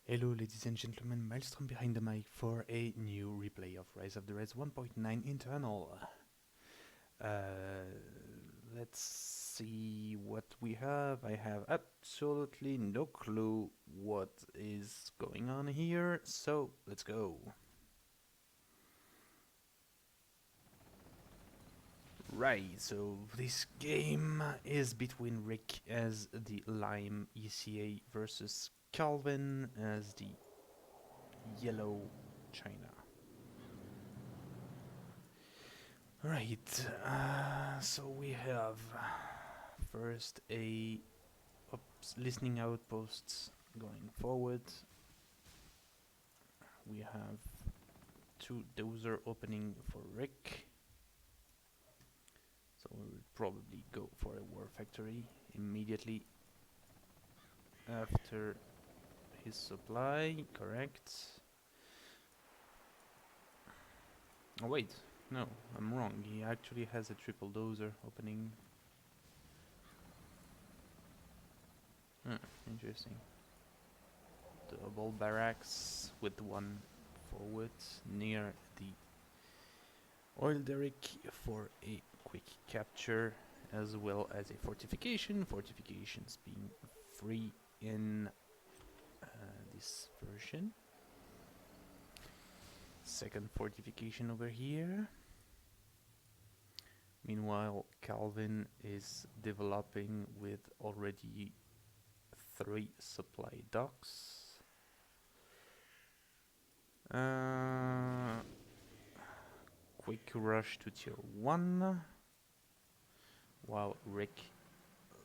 Hello ladies and gentlemen, Maelstrom behind the mic for a new replay of Rise of the Reds 1.9 internal. Let's see what we have. I have absolutely no clue what is going on here, so let's go. Right, so this game is between Rick as the Lime ECA versus Calvin as the Yellow China. Right, so we have first a listening outposts going forward. We have two dozer opening for Rick. So we will probably go for a war factory immediately after his supply, correct? Oh wait, no, I'm wrong. He actually has a triple dozer opening. Interesting. Double barracks with one forward near the oil derrick for a quick capture, as well as a fortification. Fortifications being free in this version. Second fortification over here. Meanwhile, Calvin is developing with already 3 supply docks. Quick rush to tier 1, while Rick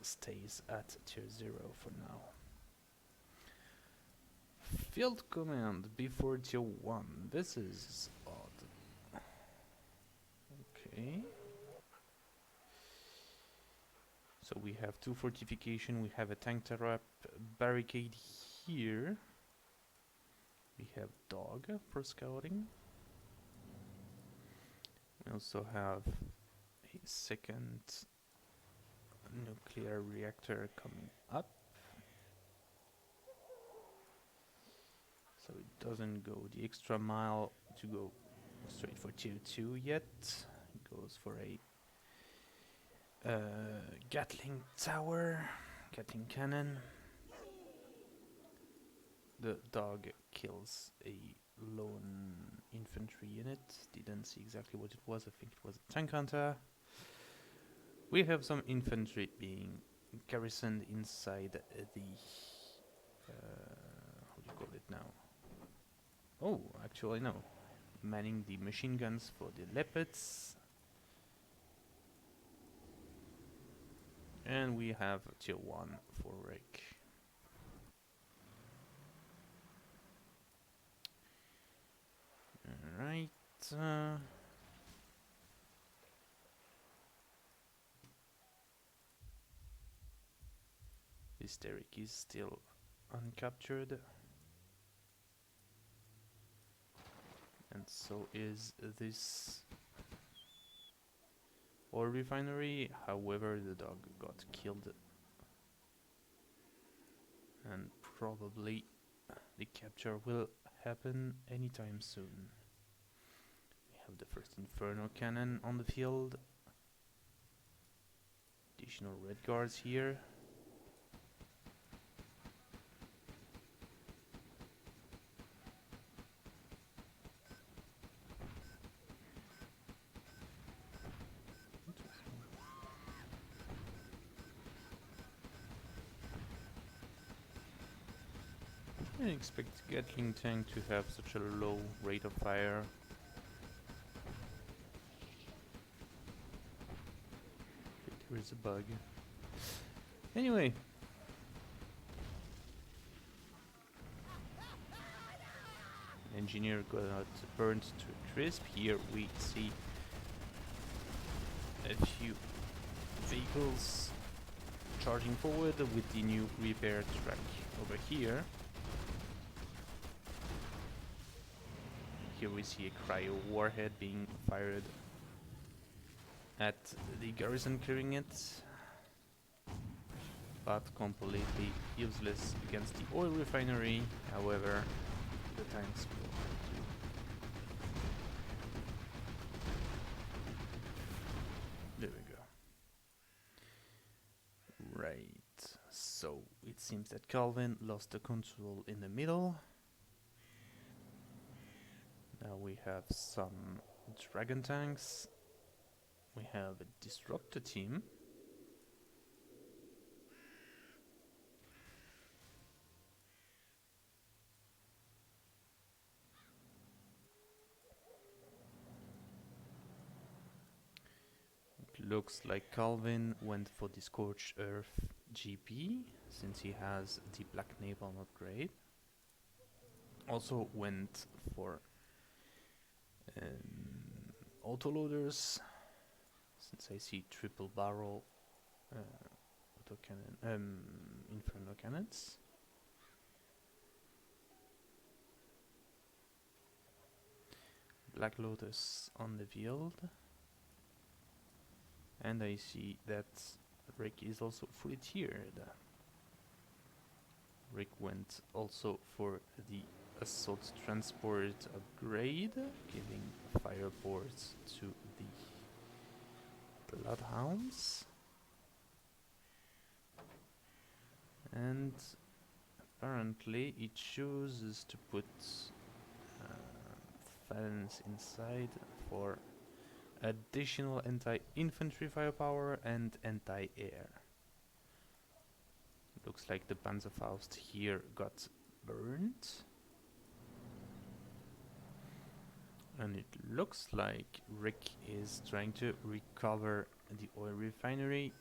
stays at tier 0 for now. Field command before tier 1. This is odd. Okay. So we have 2 fortification, we have a tank turret barricade here. We have dog for scouting. We also have a second nuclear reactor coming up. So it doesn't go the extra mile to go straight for tier 2 yet. It goes for a Gatling tower, Gatling cannon. The dog kills a lone infantry unit. Didn't see exactly what it was. I think it was a tank hunter. We have some infantry being garrisoned inside the how do you call it now? Oh, actually no. Manning the machine guns for the leopards. And we have tier 1 for Rick. Alright. This derrick is still uncaptured. And so is this oil refinery. However, the dog got killed. And probably the capture will happen anytime soon. We have the first Inferno cannon on the field. Additional red guards here. I didn't expect Gatling tank to have such a low rate of fire. There is a bug. Anyway. Engineer got burnt to a crisp. Here we see a few vehicles charging forward with the new repair track over here. Here we see a cryo warhead being fired at the garrison, clearing it. but completely useless against the oil refinery. However, the tanks will do. There we go. Right, so it seems that Calvin lost the control in the middle. Now we have some dragon tanks. We have a disruptor team. It looks like Calvin went for the Scorched Earth GP since he has the Black Napalm upgrade. Also went for autoloaders since I see triple barrel autocannon, inferno cannons. Black Lotus on the field. And I see that Rick is also fully tiered. Rick went also for the assault transport upgrade, giving fireports to the Bloodhounds. And apparently it chooses to put Felons inside for additional anti-infantry firepower and anti-air. Looks like the Panzerfaust here got burned. And it looks like Rick is trying to recover the oil refinery.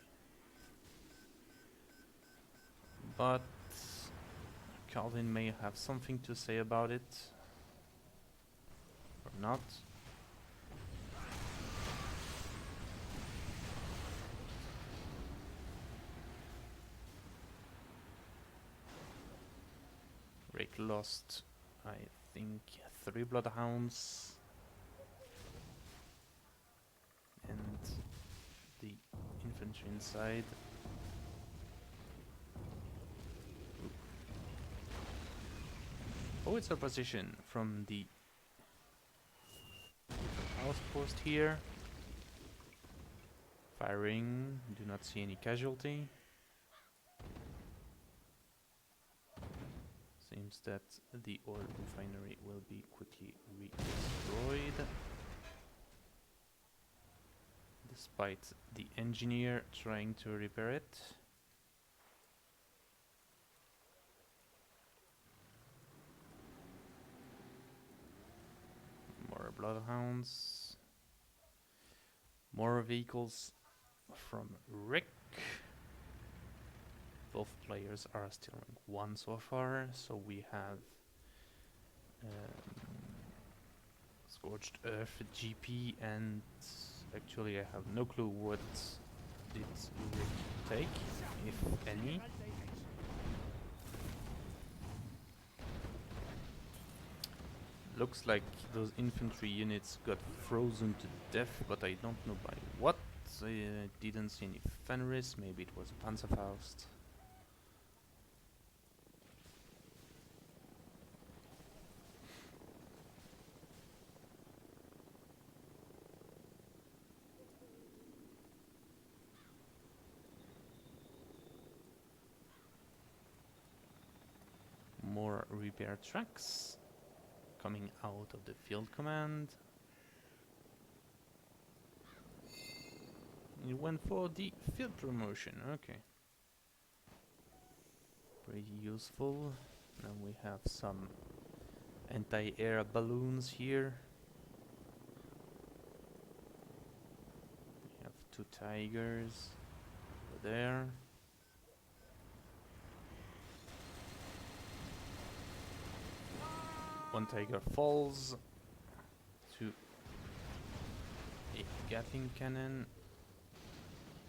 But Calvin may have something to say about it. Or not. Rick lost, I think, 3 Bloodhounds. And the infantry inside. Oh, it's a position from the outpost here. Firing, do not see any casualty. Seems that the oil refinery will be quickly destroyed. Despite the engineer trying to repair it. More bloodhounds. More vehicles from Rick. Both players are still rank 1 so far, so we have Scorched Earth GP, and actually I have no clue what did Rick take, if any. Looks like those infantry units got frozen to death, but I don't know by what. I didn't see any Fenris, maybe it was a Panzerfaust. More repair trucks coming out of the field command. It went for the field promotion, okay. Pretty useful. Now we have some anti-air balloons here. We have 2 Tigers over there. One Tiger falls to a Gatling cannon,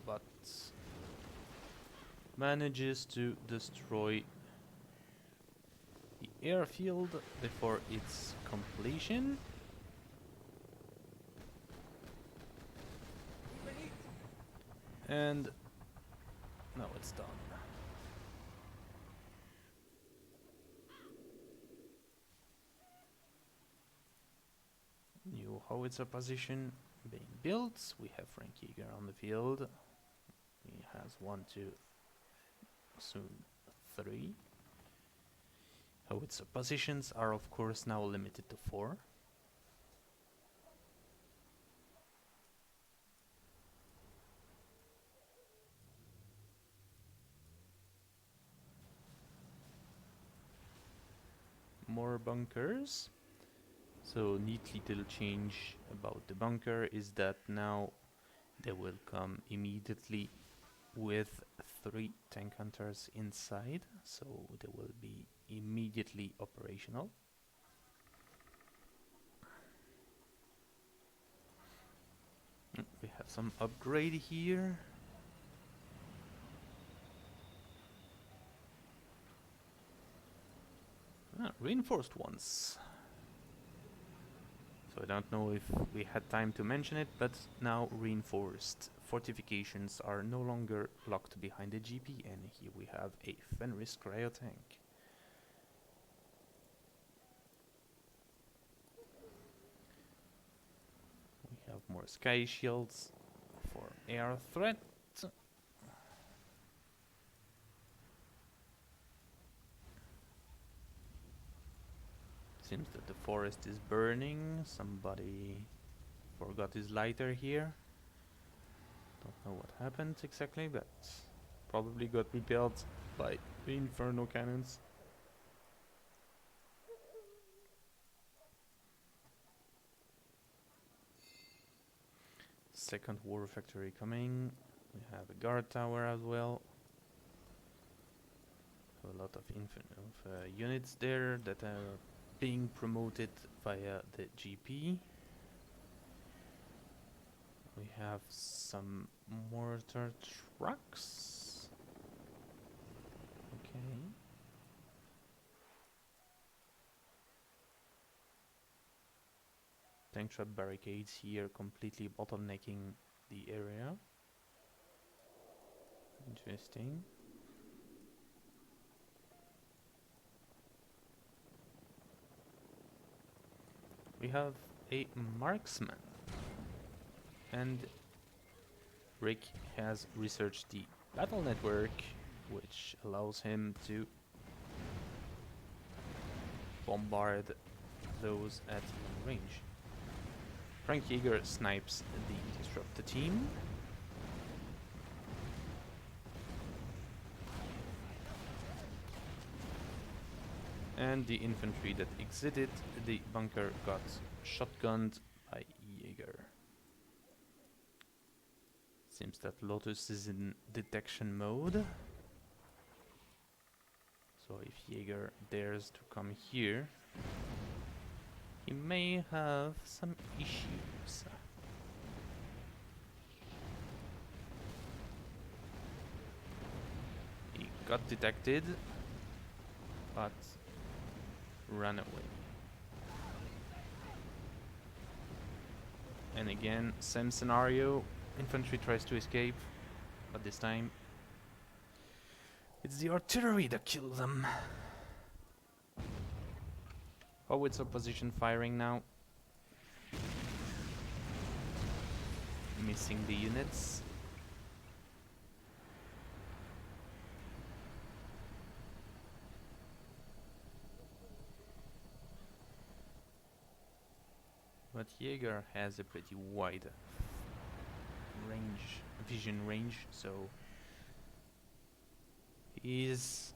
but manages to destroy the airfield before its completion. And now it's done. howitzer position being built. We have Frank Yeager on the field. He has 1, 2, soon 3. Howitzer positions are of course now limited to 4. More bunkers. So neat little change about the bunker is that now they will come immediately with 3 tank hunters inside, so they will be immediately operational. We have some upgrade here. Reinforced ones. So I don't know if we had time to mention it, but now reinforced fortifications are no longer locked behind the GP, and here we have a Fenris cryo tank. We have more sky shields for air threat. Seems that the forest is burning. Somebody forgot his lighter here. Don't know what happened exactly, but probably got repelled by the inferno cannons. Second war factory coming. We have a guard tower as well. A lot of units there that are being promoted via the GP. We have some mortar trucks. Okay. Tank trap barricades here completely bottlenecking the area. Interesting. We have a marksman, and Rick has researched the battle network, which allows him to bombard those at range. Frank Yeager snipes the disruptor team. And the infantry that exited the bunker got shotgunned by Yeager. Seems that Lotus is in detection mode. So if Yeager dares to come here, he may have some issues. He got detected, but ran away. And again, same scenario. Infantry tries to escape, but this time it's the artillery that kills them. Howitzer position firing now. Missing the units. But Yeager has a pretty wide vision range, so he is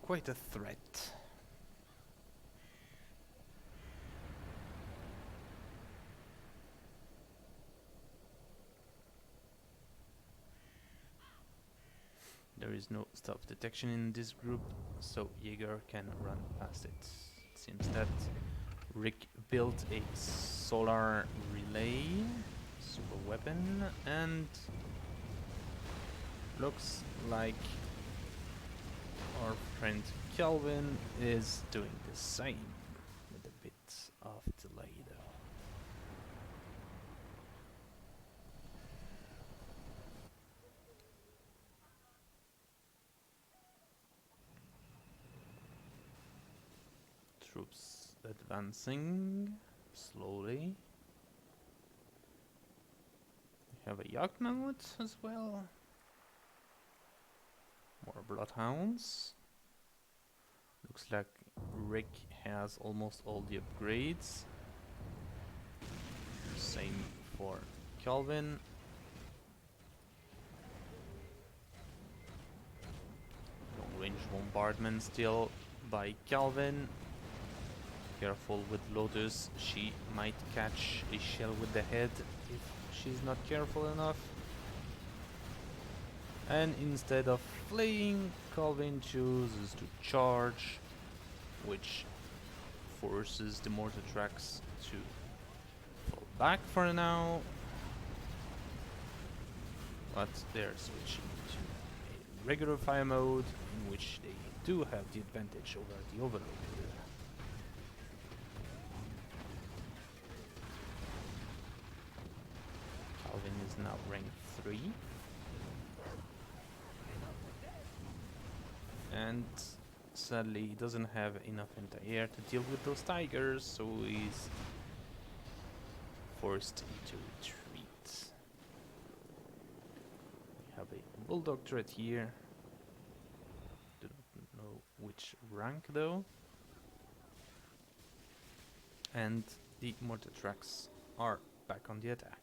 quite a threat. There is no stealth detection in this group, so Yeager can run past it. It seems that Rick built a solar relay, super weapon, and looks like our friend Kelvin is doing the same with a bit of delay though. Troops advancing slowly. Have a Jagdmammut as well. More bloodhounds. Looks like Rick has almost all the upgrades. Same for Calvin. Long range bombardment still by Calvin. Careful with Lotus, she might catch a shell with the head if she's not careful enough. And instead of fleeing, Calvin chooses to charge, which forces the mortar tracks to fall back for now. But they're switching to a regular fire mode, in which they do have the advantage over the Overlord. Calvin is now rank 3. And sadly he doesn't have enough anti-air to deal with those tigers, so he's forced into retreat. We have a bulldog turret here. Do not know which rank though. And the mortar tracks are back on the attack.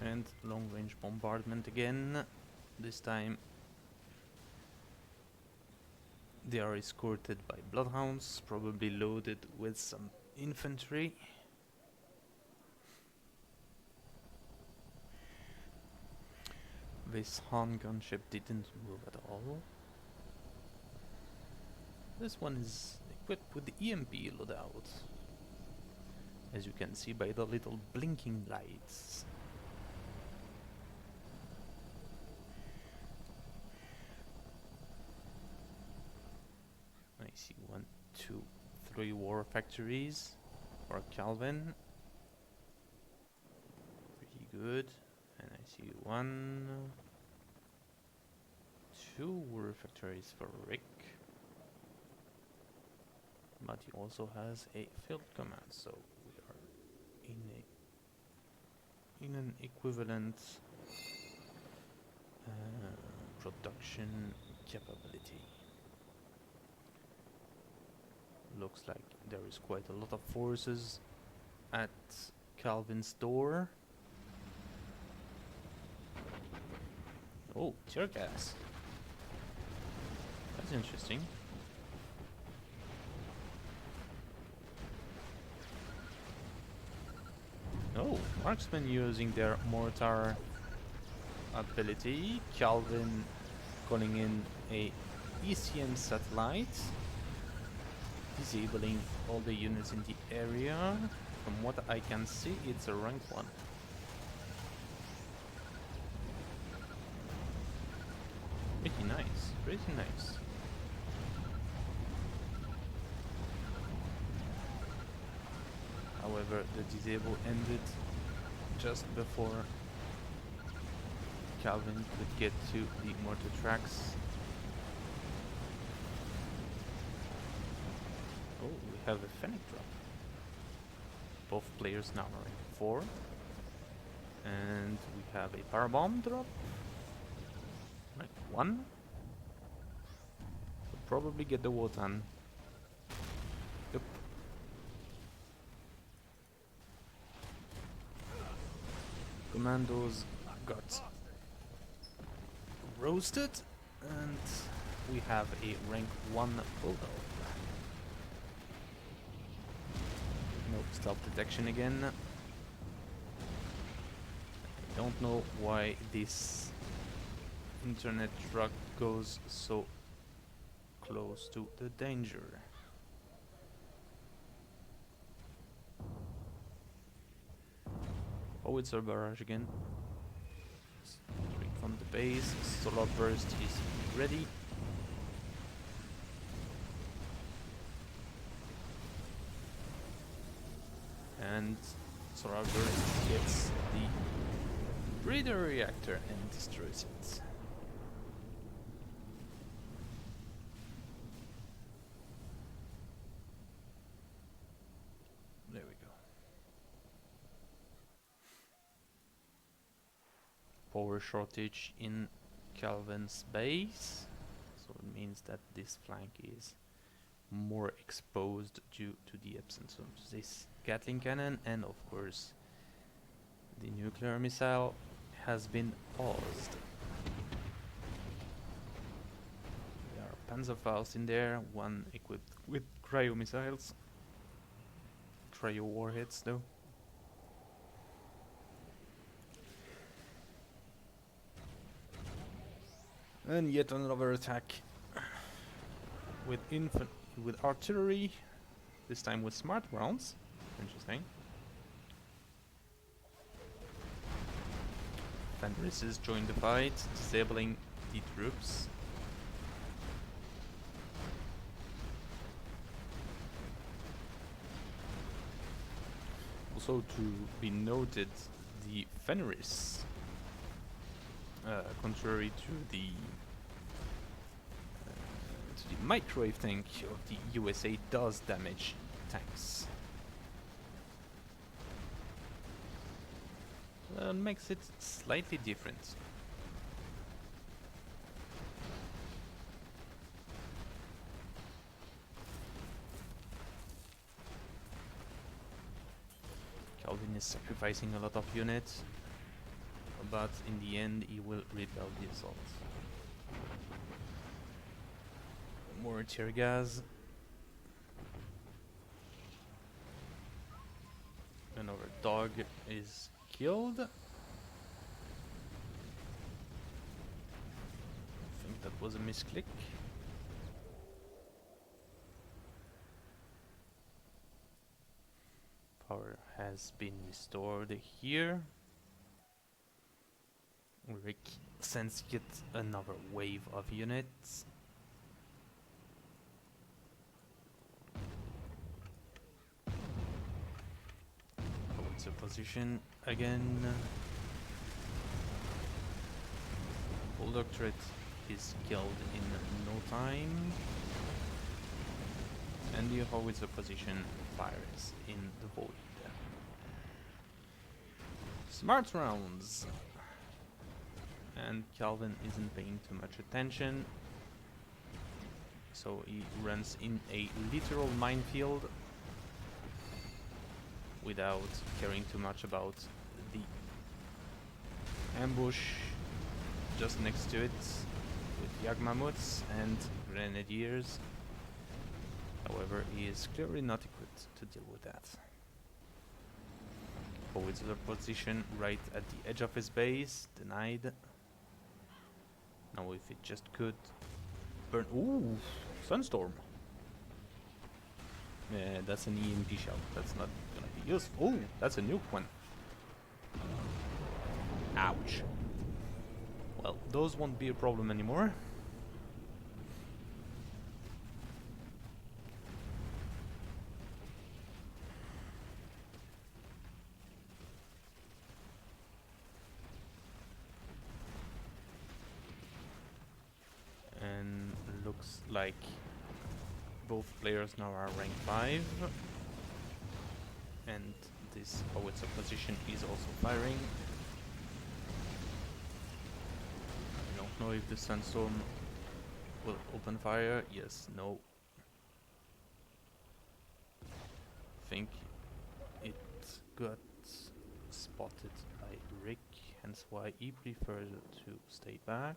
And long range bombardment again. This time they are escorted by bloodhounds, probably loaded with some infantry. This Han gunship didn't move at all. This one is equipped with the EMP loadout, as you can see by the little blinking lights. I see 1, 2, 3 war factories for Calvin. Pretty good. And I see 1, 2 war factories for Rick. But he also has a field command, so we are in an equivalent production capability. Looks like there is quite a lot of forces at Calvin's door. Oh, tear gas. That's interesting. Oh, marksmen using their mortar ability. Calvin calling in a ECM satellite, disabling all the units in the area. From what I can see, it's a rank 1. Pretty nice, pretty nice. However, the disable ended just before Calvin could get to the mortar tracks. Oh, we have a Fennec drop. Both players now are in 4. And we have a power bomb drop. Like 1. We'll probably get the Wotan. Yep. Commandos got roasted, and we have a rank 1 bulldog. No stealth detection again. I don't know why this internet truck goes so close to the danger. Oh, it's a barrage again. Straight from the base. Solar burst is ready. And Solar burst gets the breeder reactor and destroys it. There we go. Power shortage in Calvin's base, so it means that this flank is more exposed due to the absence of this Gatling cannon, and of course the nuclear missile has been paused. There are Panzerfaust in there, one equipped with cryo missiles. Cryo warheads though. And yet another attack with artillery, this time with smart rounds. Interesting. Fenrises join the fight, disabling the troops. Also to be noted, the Fenris, contrary to the microwave tank of the USA, does damage tanks. Makes it slightly different. Calvin is sacrificing a lot of units, but in the end he will repel the assault. More tear gas. Another dog is killed. I think that was a misclick. Power has been restored here. Rick sends yet another wave of units. It's a position again. Bulldog turret is killed in no time. And the howitzer position fires in the void. Smart rounds! And Calvin isn't paying too much attention, so he runs in a literal minefield without caring too much about the ambush just next to it with Yagmamuts and Grenadiers. However, he is clearly not equipped to deal with that. Howitzer position right at the edge of his base, denied. Now if it just could burn... Ooh! Sunstorm! Yeah, that's an EMP shell. That's not gonna be useful. Ooh! That's a nuke one. Ouch. Well, those won't be a problem anymore. And looks like both players now are rank 5. And this howitzer position is also firing. I don't know if the Sunstorm will open fire. Yes, no. I think it got spotted by Rick, hence why he preferred to stay back.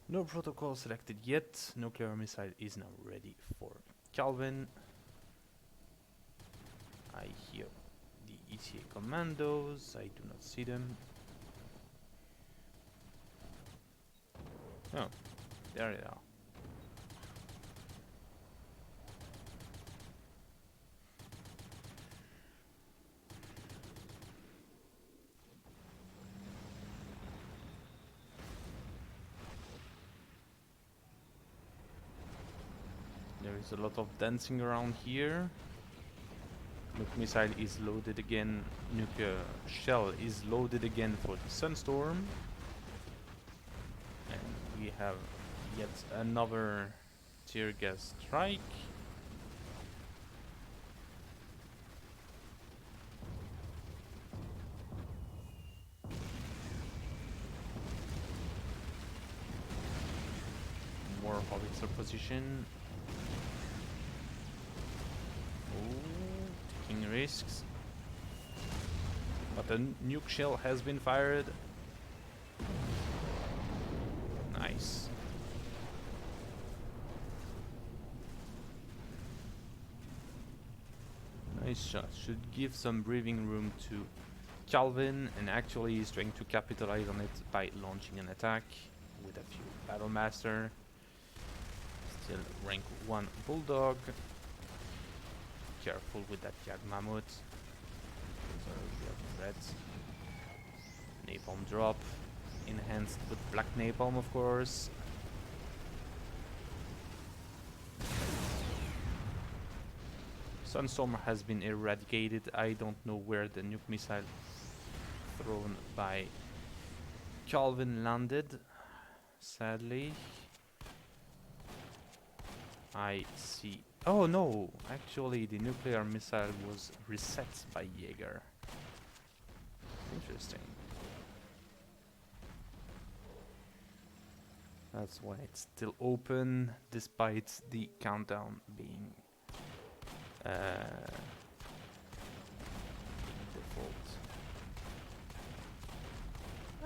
No protocol selected yet. Nuclear missile is now ready for Calvin. I hear the ECA commandos. I do not see them. Oh, there they are. There is a lot of dancing around here. Nuke missile is loaded again. Nuke shell is loaded again for the Sunstorm. And we have yet another tear gas strike. More howitzer position. Oh, taking risks. But a nuke shell has been fired. Nice. Nice shot. Should give some breathing room to Calvin, and actually he's trying to capitalize on it by launching an attack with a few Battle Master. Still rank 1 Bulldog. Careful with that Jag Mammoth. Threats. Napalm drop. Enhanced with black napalm, of course. Sunstorm has been eradicated. I don't know where the nuke missile thrown by Calvin landed. Sadly. I see. Oh no! Actually, the nuclear missile was reset by Jaeger. Interesting. That's why it's still open, despite the countdown being default.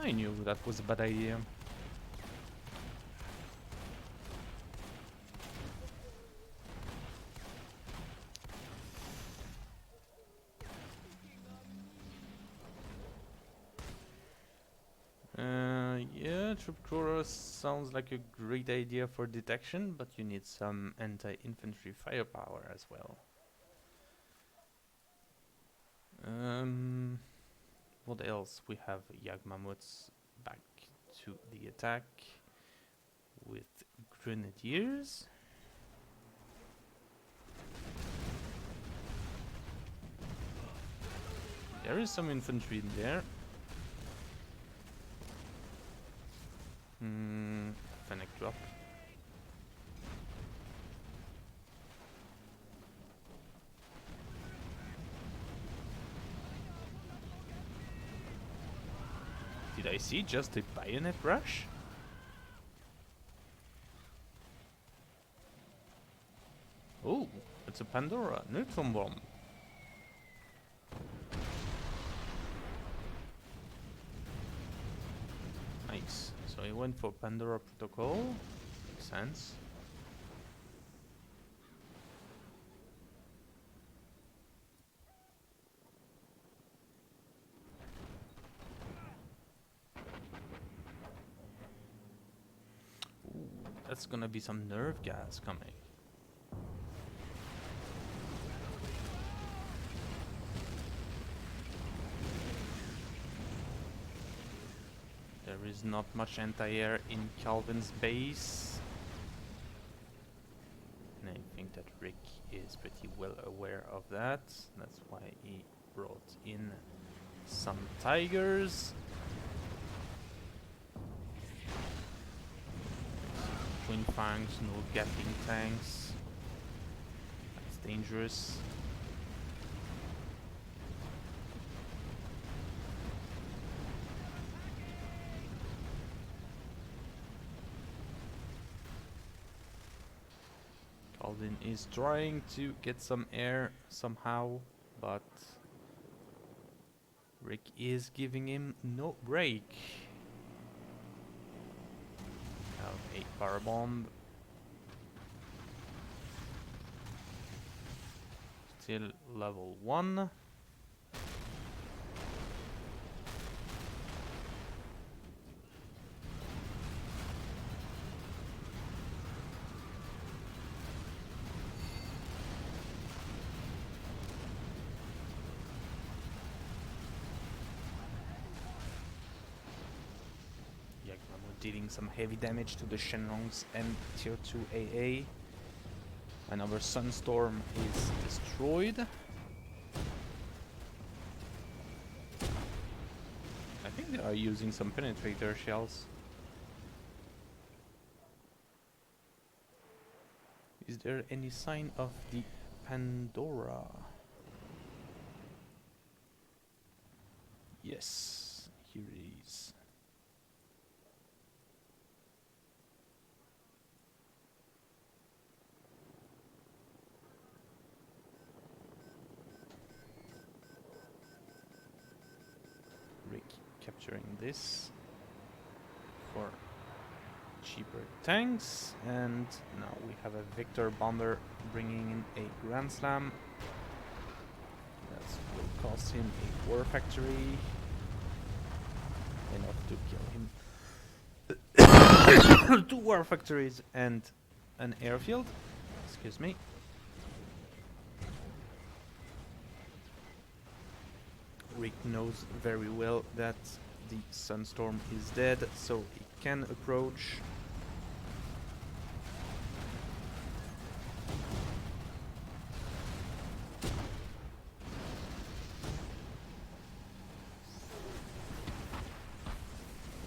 I knew that was a bad idea. Yeah, troop crawlers sounds like a great idea for detection, but you need some anti-infantry firepower as well. What else? We have Yagmamuts back to the attack with grenadiers. There is some infantry in there. Fennec drop. Did I see just a bayonet rush? Oh, it's a Pandora neutron bomb. Nice. So he went for Pandora protocol. Makes sense. Ooh, that's gonna be some nerve gas coming. There is not much anti-air in Calvin's base. And I think that Rick is pretty well aware of that. That's why he brought in some Tigers. Twin Fangs, no Gatling tanks. That's dangerous. Calvin is trying to get some air somehow, but Rick is giving him no break. Have a power bomb. Still level 1. Dealing some heavy damage to the Shenrongs and tier 2 AA. Another Sunstorm is destroyed. are using some penetrator shells. Is there any sign of the Pandora? Yes, here it is. Rick capturing this for cheaper tanks, and now we have a Victor bomber bringing in a Grand Slam. That will cost him a war factory, enough to kill him. 2 war factories and an airfield. Excuse me. Rick knows very well that the Sunstorm is dead, so he can approach.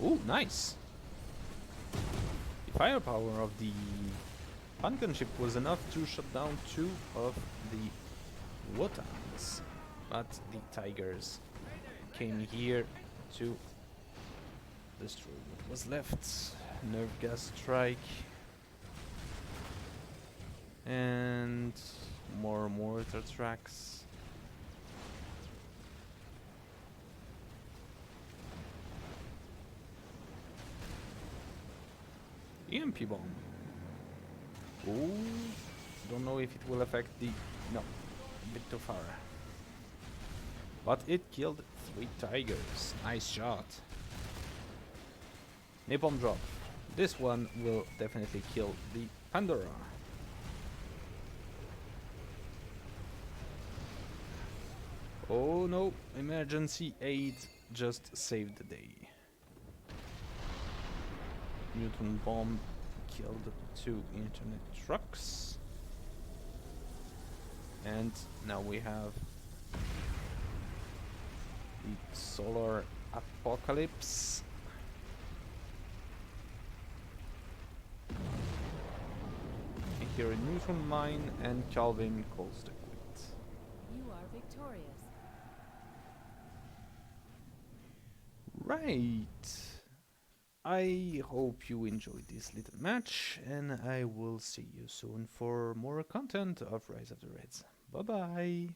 Ooh, nice! The firepower of the Pan gunship was enough to shut down 2 of the Wotans, but the Tigers came here to destroy what was left. Nerve gas strike and more mortar tracks. EMP bomb. Ooh, don't know if it will affect the... no, a bit too far. But it killed 3 tigers. Nice shot. Napalm drop. This one will definitely kill the Pandora. Oh no, emergency aid just saved the day. Neutron bomb killed 2 internet trucks. And now we have the solar apocalypse. I hear a neutron mine and Calvin calls to quit. You are victorious. Right. I hope you enjoyed this little match, and I will see you soon for more content of Rise of the Reds. Bye bye.